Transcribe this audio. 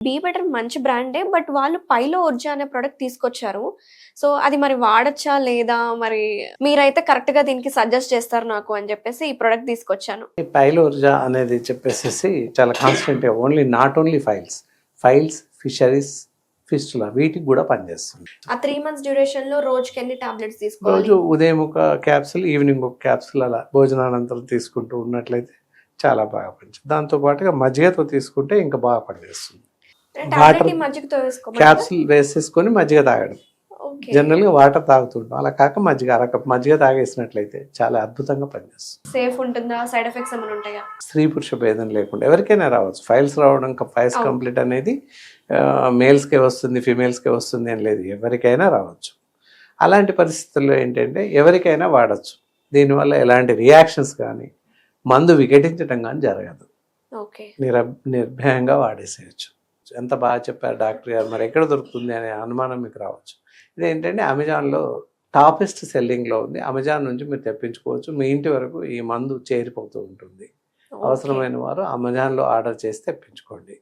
Be better మంచి బ్రాండే. But వాళ్ళు పైలో ఒర్జా అనే ప్రొడక్ట్ తీసుకొచ్చారు. సో, అది మరి వాడొచ్చా లేదా? మరి మీరైతే కరెక్ట్‌గా దీనికి సజెస్ట్ చేస్తారు నాకు అని చెప్పేసి ఈ ప్రొడక్ట్ తీసుకొచ్చాను. ఈ పైలోర్జా అనేది చెప్పేసేసి చాలా కాన్స్టెంట్‌గా not only files, fisheries, fistula వీటికి కూడా పనిచేస్తుంది. ఆ 3 మంత్స్ డ్యూరేషన్‌లో రోజుకి ఎన్ని టాబ్లెట్స్ తీసుకోవాలి? రోజు ఉదయం ఒక క్యాప్సూల్, ఈవినింగ్ ఒక క్యాప్సూల్ అలా భోజనానంతరం తీసుకుంటూ ఉన్నట్లయితే చాలా బాగా పనిచేస్తుంది. దాంతో పాటుగా మజ్జిగతో తీసుకుంటే ఇంకా బాగా పనిచేస్తుంది. టాబ్లెట్‌ని మజ్జిగతో వేసుకోమంటారా? క్యాప్సూల్ వేసేసుకొని మజ్జిగ తాగడం. ఓకే. జనరల్‌గా వాటర్ తాగుతుంటాం. అలా కాక మజ్జిగ అరకప్ మజ్జిగ తాగేసినట్లయితే చాలా అద్భుతంగా పనిచేస్తుంది. సేఫ్ ఉంటుందా? సైడ్ ఎఫెక్ట్స్ ఏమైనా ఉంటాయా? స్త్రీ పురుష భేదం లేకుండా ఎవరికైనా రావచ్చు. ఫైల్స్ రావడం, ఫైల్స్ అవును. కంప్లీట్ అనేది మేల్స్‌కే వస్తుంది, ఫీమేల్స్‌కే వస్తుంది అని లేదు. ఎవరికైనా రావచ్చు. అలాంటి పరిస్థితుల్లో ఏంటంటే ఎవరికైనా వాడచ్చు. దీనివల్ల ఎలాంటి రియాక్షన్స్ కానీ, మందు విఘటించడం కానీ జరగదు. ఓకే. నిర్భయంగా వాడేసేయచ్చు. ఎంత బాగా చెప్పారు డాక్టర్ గారు, మరి ఎక్కడ దొరుకుతుంది అనే అనుమానం మీకు రావచ్చు. ఇదేంటంటే అమెజాన్‌లో టాపెస్ట్ సెల్లింగ్‌లో ఉంది. అమెజాన్ నుంచి మీరు తెప్పించుకోవచ్చు. మీ ఇంటి వరకు ఈ మందు చేరిపోతూ ఉంటుంది. ఓకే. అవసరమైన వారు అమెజాన్‌లో ఆర్డర్ చేసి తెప్పించుకోండి.